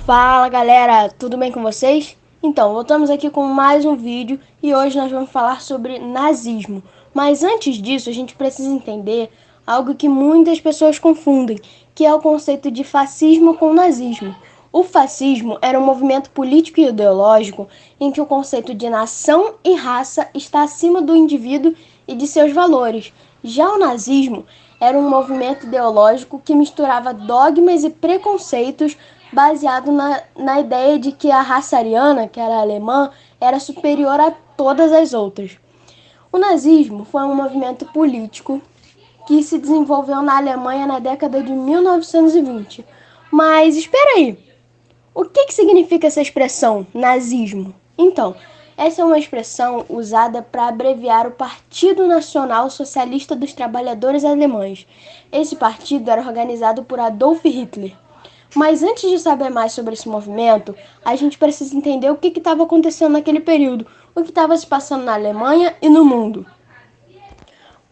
Fala galera, tudo bem com vocês? Então, voltamos aqui com mais um vídeo e hoje nós vamos falar sobre nazismo. Mas antes disso, a gente precisa entender algo que muitas pessoas confundem, que é o conceito de fascismo com nazismo. O fascismo era um movimento político e ideológico em que o conceito de nação e raça está acima do indivíduo e de seus valores. Já o nazismo era um movimento ideológico que misturava dogmas e preconceitos baseado na ideia de que a raça ariana, que era alemã, era superior a todas as outras. O nazismo foi um movimento político que se desenvolveu na Alemanha na década de 1920. Mas espera aí, o que significa essa expressão, nazismo? Então, essa é uma expressão usada para abreviar o Partido Nacional Socialista dos Trabalhadores Alemães. Esse partido era organizado por Adolf Hitler. Mas antes de saber mais sobre esse movimento, a gente precisa entender o que estava acontecendo naquele período, o que estava se passando na Alemanha e no mundo.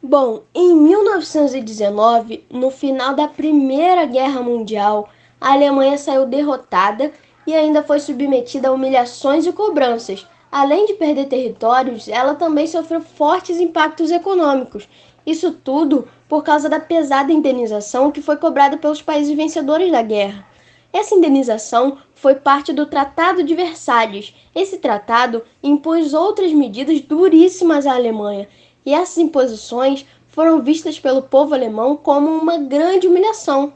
Bom, em 1919, no final da Primeira Guerra Mundial, a Alemanha saiu derrotada e ainda foi submetida a humilhações e cobranças. Além de perder territórios, ela também sofreu fortes impactos econômicos. Isso tudo por causa da pesada indenização que foi cobrada pelos países vencedores da guerra. Essa indenização foi parte do Tratado de Versalhes. Esse tratado impôs outras medidas duríssimas à Alemanha, e essas imposições foram vistas pelo povo alemão como uma grande humilhação.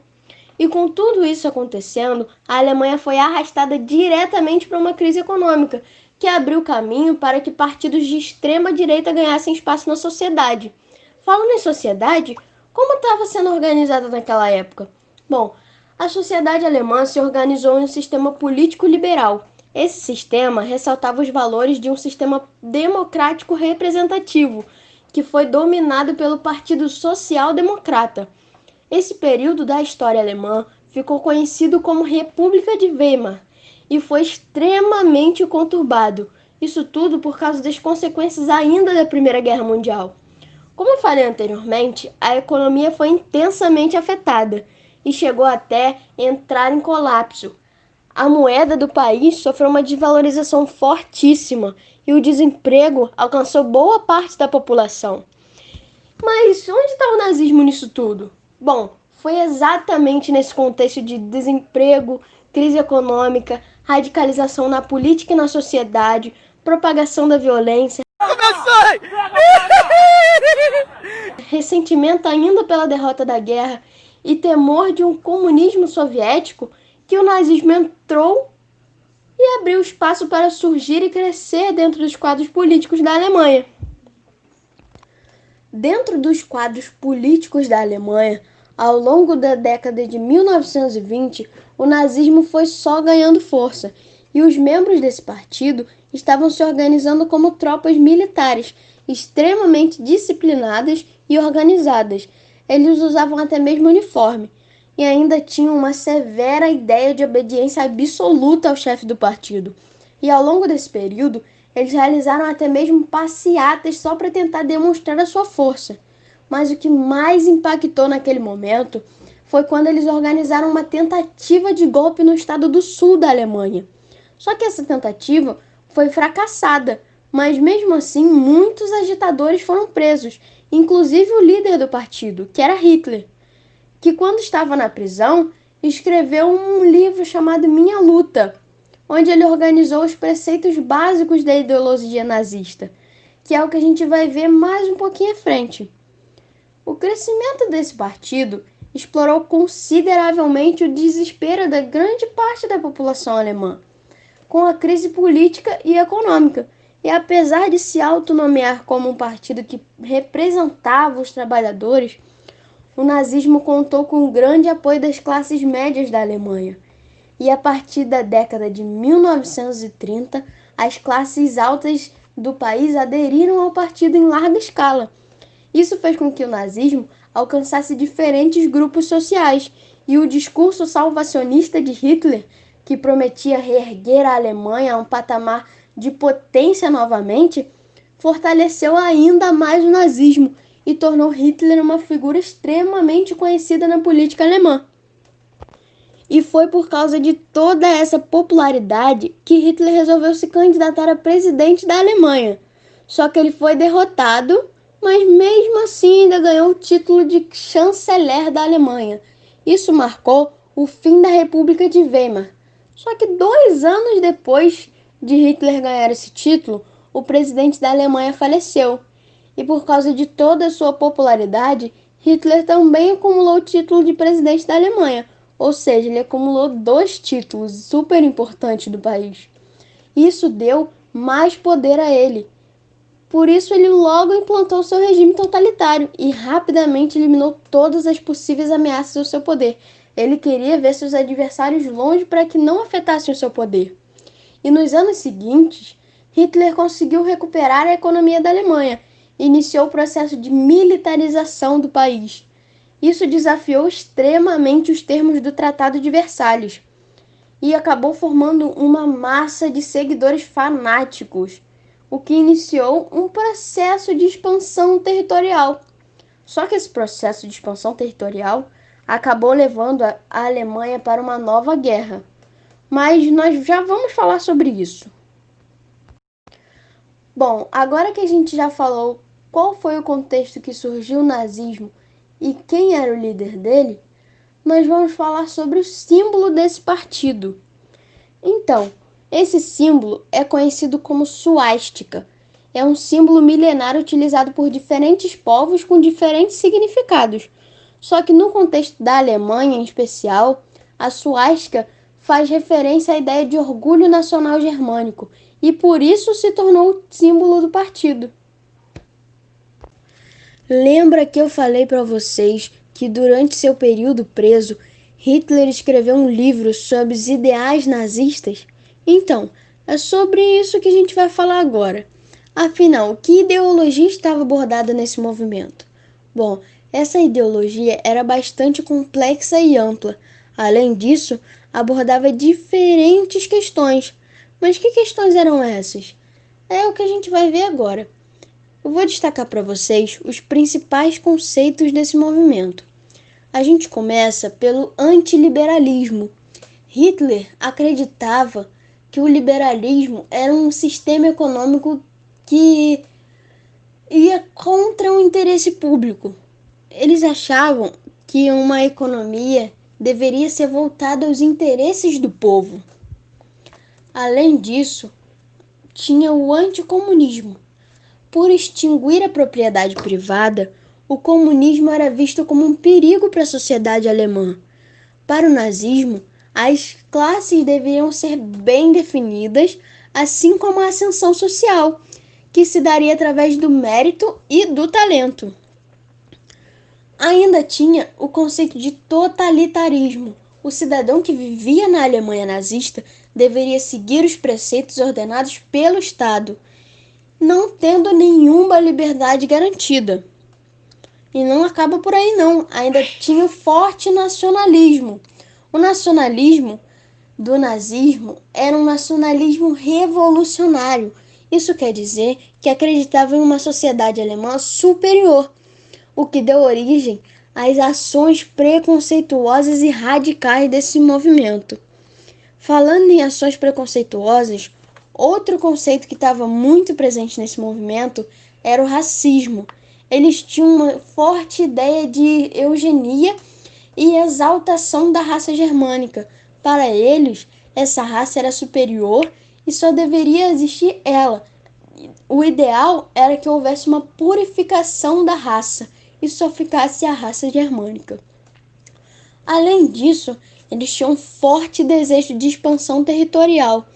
E com tudo isso acontecendo, a Alemanha foi arrastada diretamente para uma crise econômica, que abriu caminho para que partidos de extrema direita ganhassem espaço na sociedade. Falando em sociedade, como estava sendo organizada naquela época? Bom, a sociedade alemã se organizou em um sistema político liberal. Esse sistema ressaltava os valores de um sistema democrático representativo, que foi dominado pelo Partido Social Democrata. Esse período da história alemã ficou conhecido como República de Weimar e foi extremamente conturbado. Isso tudo por causa das consequências ainda da Primeira Guerra Mundial. Como eu falei anteriormente, a economia foi intensamente afetada e chegou até entrar em colapso. A moeda do país sofreu uma desvalorização fortíssima e o desemprego alcançou boa parte da população. Mas onde está o nazismo nisso tudo? Bom, foi exatamente nesse contexto de desemprego, crise econômica, radicalização na política e na sociedade, propagação da violência, ressentimento ainda pela derrota da guerra e temor de um comunismo soviético que o nazismo entrou e abriu espaço para surgir e crescer dentro dos quadros políticos da Alemanha. Dentro dos quadros políticos da Alemanha, ao longo da década de 1920, o nazismo foi só ganhando força e os membros desse partido estavam se organizando como tropas militares, extremamente disciplinadas e organizadas. Eles usavam até mesmo uniforme e ainda tinham uma severa ideia de obediência absoluta ao chefe do partido. E ao longo desse período, eles realizaram até mesmo passeatas só para tentar demonstrar a sua força. Mas o que mais impactou naquele momento foi quando eles organizaram uma tentativa de golpe no estado do sul da Alemanha. Só que essa tentativa foi fracassada, mas mesmo assim muitos agitadores foram presos, inclusive o líder do partido, que era Hitler, que quando estava na prisão, escreveu um livro chamado Minha Luta, onde ele organizou os preceitos básicos da ideologia nazista, que é o que a gente vai ver mais um pouquinho à frente. O crescimento desse partido explorou consideravelmente o desespero da grande parte da população alemã, com a crise política e econômica. E apesar de se autonomear como um partido que representava os trabalhadores, o nazismo contou com o grande apoio das classes médias da Alemanha. E a partir da década de 1930, as classes altas do país aderiram ao partido em larga escala. Isso fez com que o nazismo alcançasse diferentes grupos sociais, e o discurso salvacionista de Hitler, que prometia reerguer a Alemanha a um patamar de potência novamente, fortaleceu ainda mais o nazismo e tornou Hitler uma figura extremamente conhecida na política alemã. E foi por causa de toda essa popularidade que Hitler resolveu se candidatar a presidente da Alemanha. Só que ele foi derrotado, mas mesmo assim ainda ganhou o título de chanceler da Alemanha. Isso marcou o fim da República de Weimar. Só que 2 anos depois de Hitler ganhar esse título, o presidente da Alemanha faleceu. E por causa de toda a sua popularidade, Hitler também acumulou o título de presidente da Alemanha, ou seja, ele acumulou 2 títulos super importantes do país. Isso deu mais poder a ele. Por isso, ele logo implantou seu regime totalitário e rapidamente eliminou todas as possíveis ameaças ao seu poder. Ele queria ver seus adversários longe para que não afetassem o seu poder. E nos anos seguintes, Hitler conseguiu recuperar a economia da Alemanha e iniciou o processo de militarização do país. Isso desafiou extremamente os termos do Tratado de Versalhes e acabou formando uma massa de seguidores fanáticos, o que iniciou um processo de expansão territorial. Só que esse processo de expansão territorial acabou levando a Alemanha para uma nova guerra. Mas nós já vamos falar sobre isso. Bom, agora que a gente já falou qual foi o contexto que surgiu o nazismo e quem era o líder dele, nós vamos falar sobre o símbolo desse partido. Então, esse símbolo é conhecido como suástica. É um símbolo milenar utilizado por diferentes povos com diferentes significados. Só que no contexto da Alemanha em especial, a suástica faz referência à ideia de orgulho nacional germânico e por isso se tornou o símbolo do partido. Lembra que eu falei para vocês que durante seu período preso, Hitler escreveu um livro sobre os ideais nazistas? Então, é sobre isso que a gente vai falar agora. Afinal, que ideologia estava abordada nesse movimento? Bom, essa ideologia era bastante complexa e ampla. Além disso, abordava diferentes questões. Mas que questões eram essas? É o que a gente vai ver agora. Eu vou destacar para vocês os principais conceitos desse movimento. A gente começa pelo antiliberalismo. Hitler acreditava que o liberalismo era um sistema econômico que ia contra o interesse público. Eles achavam que uma economia deveria ser voltada aos interesses do povo. Além disso, tinha o anticomunismo. Por extinguir a propriedade privada, o comunismo era visto como um perigo para a sociedade alemã. Para o nazismo, as classes deveriam ser bem definidas, assim como a ascensão social, que se daria através do mérito e do talento. Ainda tinha o conceito de totalitarismo. O cidadão que vivia na Alemanha nazista deveria seguir os preceitos ordenados pelo Estado, não tendo nenhuma liberdade garantida. E não acaba por aí não, ainda tinha o forte nacionalismo. O nacionalismo do nazismo era um nacionalismo revolucionário. Isso quer dizer que acreditava em uma sociedade alemã superior, o que deu origem às ações preconceituosas e radicais desse movimento. Falando em ações preconceituosas, outro conceito que estava muito presente nesse movimento era o racismo. Eles tinham uma forte ideia de eugenia e exaltação da raça germânica. Para eles, essa raça era superior e só deveria existir ela. O ideal era que houvesse uma purificação da raça e só ficasse a raça germânica. Além disso, eles tinham um forte desejo de expansão territorial.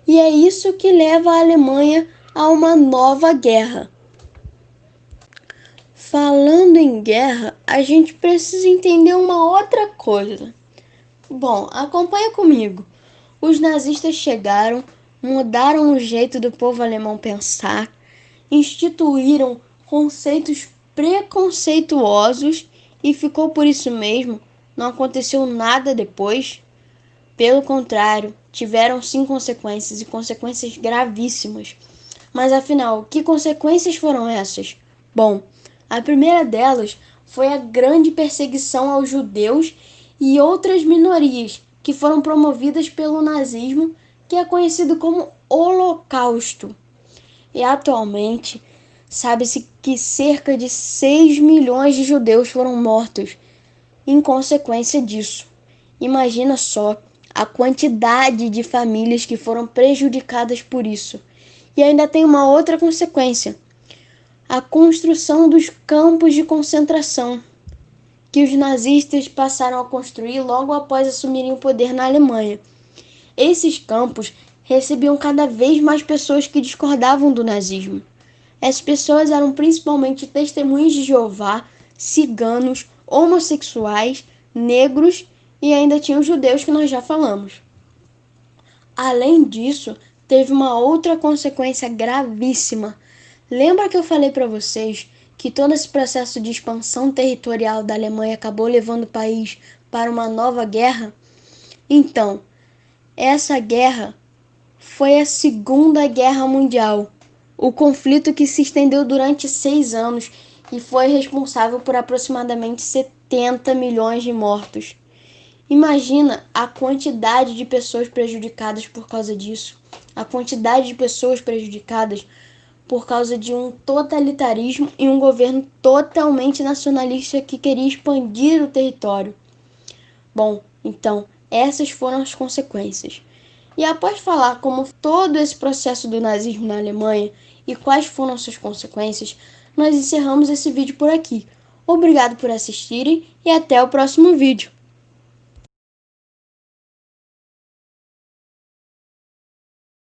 E é isso que leva a Alemanha a uma nova guerra. Falando em guerra, a gente precisa entender uma outra coisa. Bom, acompanha comigo. Os nazistas chegaram, mudaram o jeito do povo alemão pensar, instituíram conceitos preconceituosos e ficou por isso mesmo. Não aconteceu nada depois. Pelo contrário, tiveram sim consequências e consequências gravíssimas. Mas afinal, que consequências foram essas? Bom, a primeira delas foi a grande perseguição aos judeus e outras minorias, que foram promovidas pelo nazismo, que é conhecido como Holocausto. E atualmente, sabe-se que cerca de 6 milhões de judeus foram mortos em consequência disso. Imagina só a quantidade de famílias que foram prejudicadas por isso. E ainda tem uma outra consequência: a construção dos campos de concentração, que os nazistas passaram a construir logo após assumirem o poder na Alemanha. Esses campos recebiam cada vez mais pessoas que discordavam do nazismo. Essas pessoas eram principalmente testemunhas de Jeová, ciganos, homossexuais, negros e ainda tinha os judeus que nós já falamos. Além disso, teve uma outra consequência gravíssima. Lembra que eu falei para vocês que todo esse processo de expansão territorial da Alemanha acabou levando o país para uma nova guerra? Então, essa guerra foi a Segunda Guerra Mundial, o conflito que se estendeu durante 6 anos e foi responsável por aproximadamente 70 milhões de mortos. Imagina a quantidade de pessoas prejudicadas por causa disso, a quantidade de pessoas prejudicadas por causa de um totalitarismo e um governo totalmente nacionalista que queria expandir o território. Bom, então, essas foram as consequências. E após falar como todo esse processo do nazismo na Alemanha e quais foram suas consequências, nós encerramos esse vídeo por aqui. Obrigado por assistirem e até o próximo vídeo.